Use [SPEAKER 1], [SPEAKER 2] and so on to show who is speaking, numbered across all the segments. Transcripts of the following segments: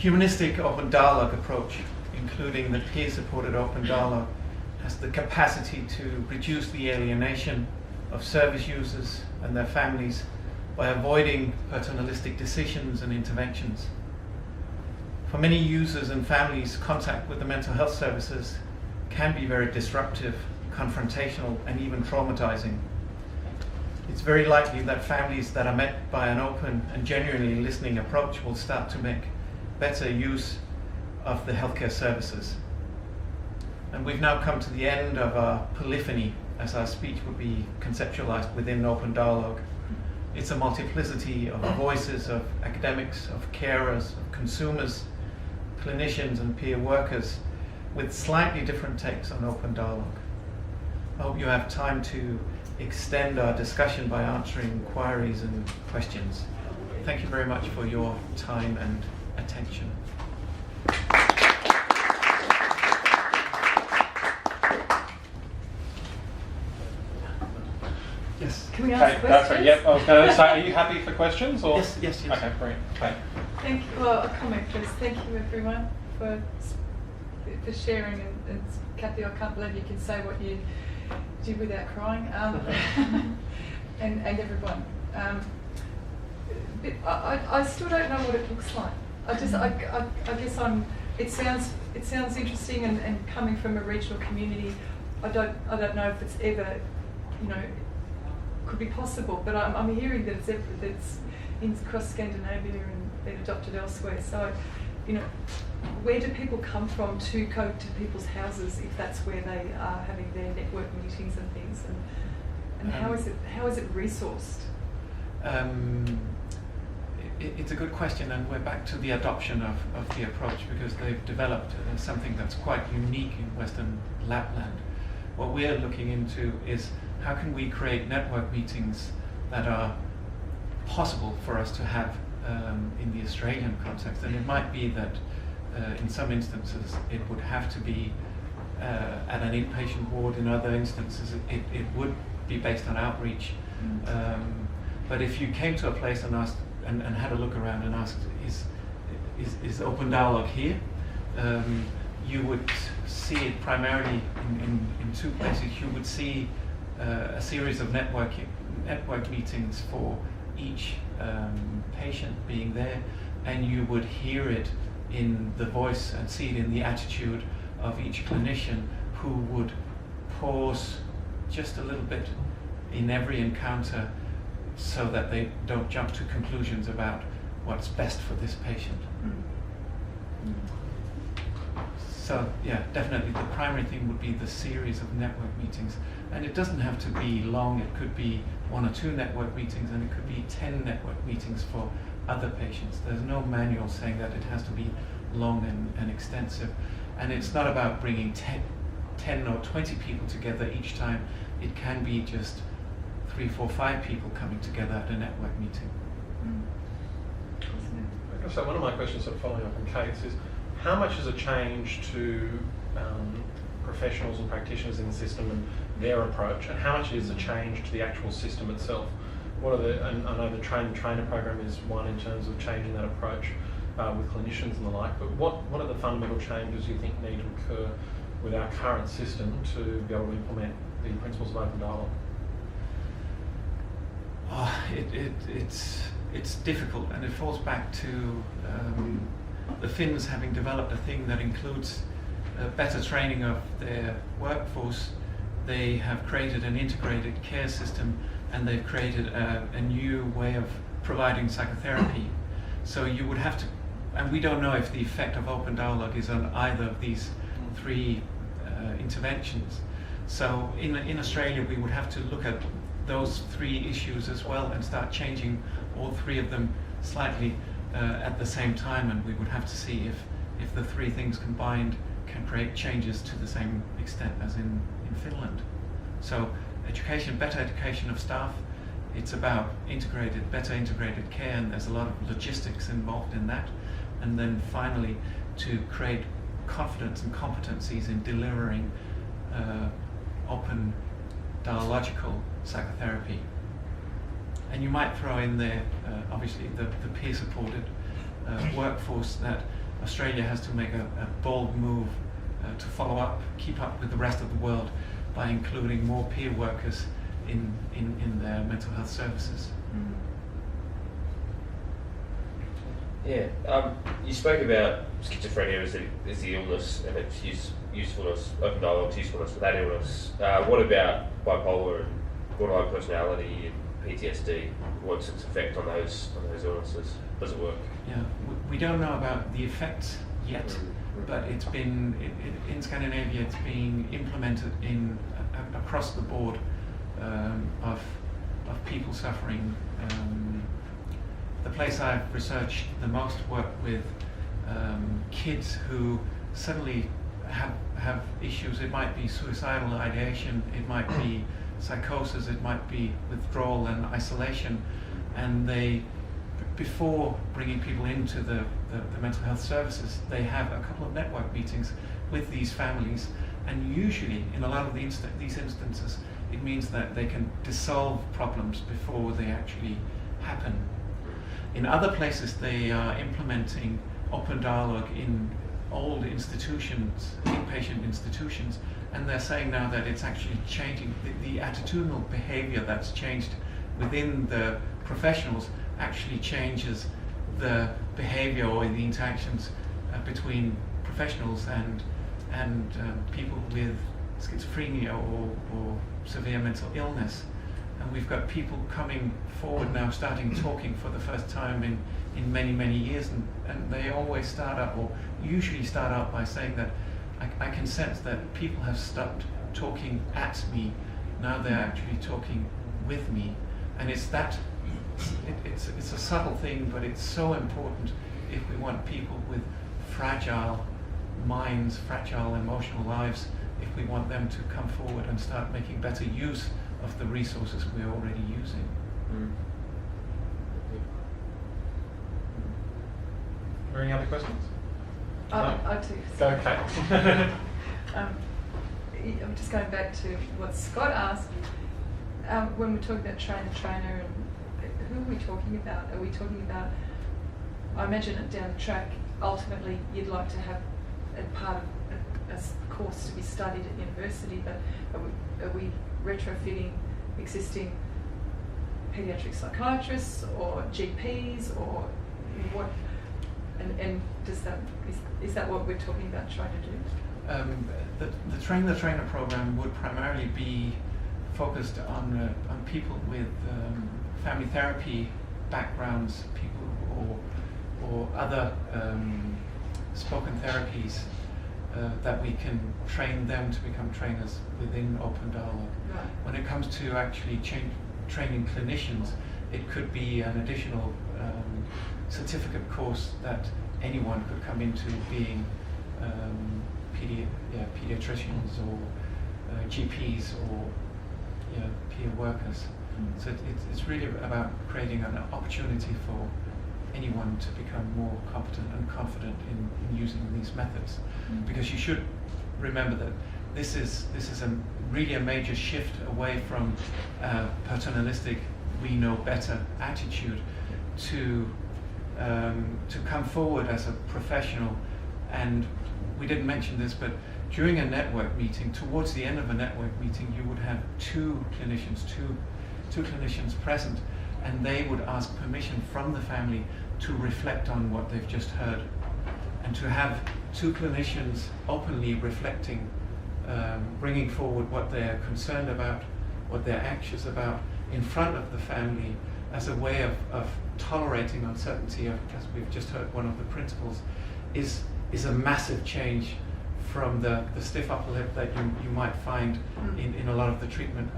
[SPEAKER 1] humanistic open dialogue approach, including the peer-supported open dialogue, has the capacity to reduce the alienation of service users and their families by avoiding paternalistic decisions and interventions. For many users and families, contact with the mental health services can be very disruptive, confrontational, and even traumatizing. It's very likely that families that are met by an open and genuinely listening approach will start to make better use of the healthcare services. And we've now come to the end of our polyphony, as our speech would be conceptualized within open dialogue. It's a multiplicity of voices of academics, of carers, of consumers, clinicians and peer workers with slightly different takes on open dialogue. I hope you have time to extend our discussion by answering inquiries and questions. Thank you very much for your time and attention. Yes.
[SPEAKER 2] Can we ask questions?
[SPEAKER 3] That's right. Yep. I was going to say, are you happy for questions? Or?
[SPEAKER 1] Yes.
[SPEAKER 3] Okay, brilliant. Okay.
[SPEAKER 2] Thank you. Well, a comment first. Thank you, everyone, for sharing. And Kathy, I can't believe you can say what you did without crying. And everyone. I still don't know what it looks like. I guess It sounds interesting, and coming from a regional community, I don't know if it's ever, could be possible. But I'm hearing that it's in across Scandinavia and been adopted elsewhere. So, where do people come from to go to people's houses if that's where they are having their network meetings and things? And how is it resourced?
[SPEAKER 1] It's a good question, and we're back to the adoption of the approach, because they've developed something that's quite unique in Western Lapland. What we're looking into is how can we create network meetings that are possible for us to have in the Australian context. And it might be that in some instances it would have to be at an inpatient ward. In other instances it would be based on outreach. But if you came to a place and asked and had a look around and asked, is open dialogue here? You would see it primarily in two places. You would see a series of network meetings for each patient being there, and you would hear it in the voice and see it in the attitude of each clinician, who would pause just a little bit in every encounter so that they don't jump to conclusions about what's best for this patient. So yeah, definitely the primary thing would be the series of network meetings. And it doesn't have to be long. It could be 1 or 2 network meetings, and it could be 10 network meetings for other patients. There's no manual saying that it has to be long and extensive. And it's not about bringing 10 or 20 people together each time. It can be just 3, 4, 5 people coming together at a network meeting.
[SPEAKER 3] So one of my questions, sort of following up on Kate's, is how much has it changed to professionals and practitioners in the system and their approach, and how much is a change to the actual system itself? What are and I know the trainer program is one in terms of changing that approach with clinicians and the like, but what are the fundamental changes you think need to occur with our current system to be able to implement the principles of open dialogue?
[SPEAKER 1] It's difficult, and it falls back to the Finns having developed a thing that includes better training of their workforce. They have created an integrated care system, and they've created a new way of providing psychotherapy. So you would have to, and we don't know if the effect of open dialogue is on either of these 3 interventions. So in Australia we would have to look at those 3 issues as well and start changing all 3 of them slightly at the same time, and we would have to see if the 3 things combined can create changes to the same extent as in Finland. So better education of staff, it's about better integrated care, and there's a lot of logistics involved in that. And then finally, to create confidence and competencies in delivering open dialogical psychotherapy. And you might throw in there, obviously, the peer-supported workforce that Australia has to make a bold move to follow up, keep up with the rest of the world by including more peer workers in their mental health services.
[SPEAKER 4] Yeah, you spoke about schizophrenia as the illness and its usefulness, open dialogue's usefulness for that illness. What about bipolar and borderline personality and PTSD? What's its effect on those illnesses? Does it work?
[SPEAKER 1] Yeah, we don't know about the effects yet, but it's been in Scandinavia. It's being implemented in across the board of people suffering. The place I've researched the most work with kids who suddenly have issues. It might be suicidal ideation, it might be psychosis, it might be withdrawal and isolation, and they, before bringing people into the mental health services, they have a couple of network meetings with these families, and usually in a lot of these instances it means that they can dissolve problems before they actually happen. In other places they are implementing open dialogue in old institutions, inpatient institutions, and they're saying now that it's actually changing the attitudinal behavior that's changed within the professionals actually changes the behavior or the interactions between professionals and people with schizophrenia or severe mental illness. And we've got people coming forward now, starting talking for the first time in many years, and they always start out, or usually start out by saying that I can sense that people have stopped talking at me, now they're actually talking with me. And it's a subtle thing, but it's so important if we want people with fragile minds, fragile emotional lives, if we want them to come forward and start making better use of the resources we're already using.
[SPEAKER 3] Are there any other questions?
[SPEAKER 2] I do.
[SPEAKER 3] Go, Kate.
[SPEAKER 2] I'm just going back to what Scott asked. When we're talking about trainer, and who are we talking about? Are we talking about, I imagine it down the track, ultimately you'd like to have a part of a course to be studied at university, but are we retrofitting existing paediatric psychiatrists or GPs or what? And is that what we're talking about trying to do?
[SPEAKER 1] The train-the-trainer program would primarily be focused on people with family therapy backgrounds, people or other spoken therapies that we can train them to become trainers within open dialogue.
[SPEAKER 2] Right.
[SPEAKER 1] When it comes to actually training clinicians, it could be an additional certificate course that anyone could come into, being pediatricians or GPs or peer workers. So it's really about creating an opportunity for anyone to become more competent and confident in using these methods. Because you should remember that this is really a major shift away from paternalistic, we know better attitude to come forward as a professional. And we didn't mention this, but during a network meeting, towards the end of a network meeting, you would have two clinicians present, and they would ask permission from the family to reflect on what they've just heard, and to have two clinicians openly reflecting, bringing forward what they're concerned about, what they're anxious about, in front of the family, as a way of tolerating uncertainty, as we've just heard one of the principles, is a massive change from the stiff upper lip that you might find in a lot of the treatment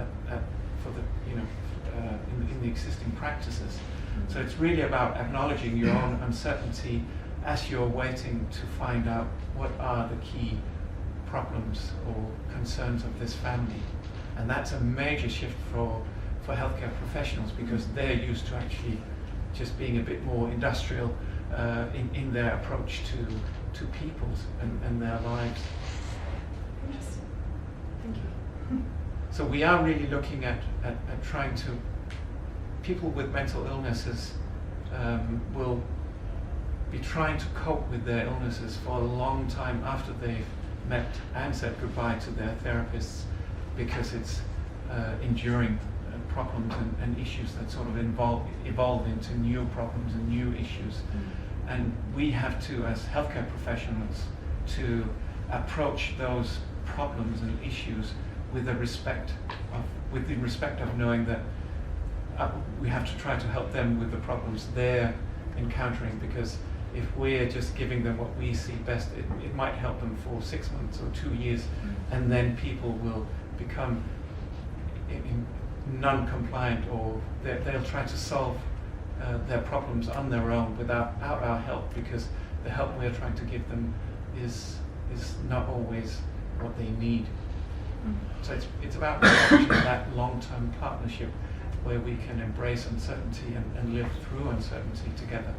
[SPEAKER 1] in the existing practices. So it's really about acknowledging your own uncertainty as you're waiting to find out what are the key problems or concerns of this family. And that's a major shift for healthcare professionals, because they're used to actually just being a bit more industrial in their approach to people and their lives.
[SPEAKER 2] Interesting. Thank you.
[SPEAKER 1] So we are really looking at trying to, people with mental illnesses will be trying to cope with their illnesses for a long time after they've met and said goodbye to their therapists, because it's enduring problems and issues that sort of evolve into new problems and new issues. And we have to, as healthcare professionals, to approach those problems and issues with the respect of knowing that we have to try to help them with the problems they're encountering, because if we're just giving them what we see best, it might help them for 6 months or 2 years, and then people will become non-compliant, or they'll try to solve their problems on their own without our help, because the help we're trying to give them is not always what they need. So it's about that long-term partnership where we can embrace uncertainty and live through uncertainty together.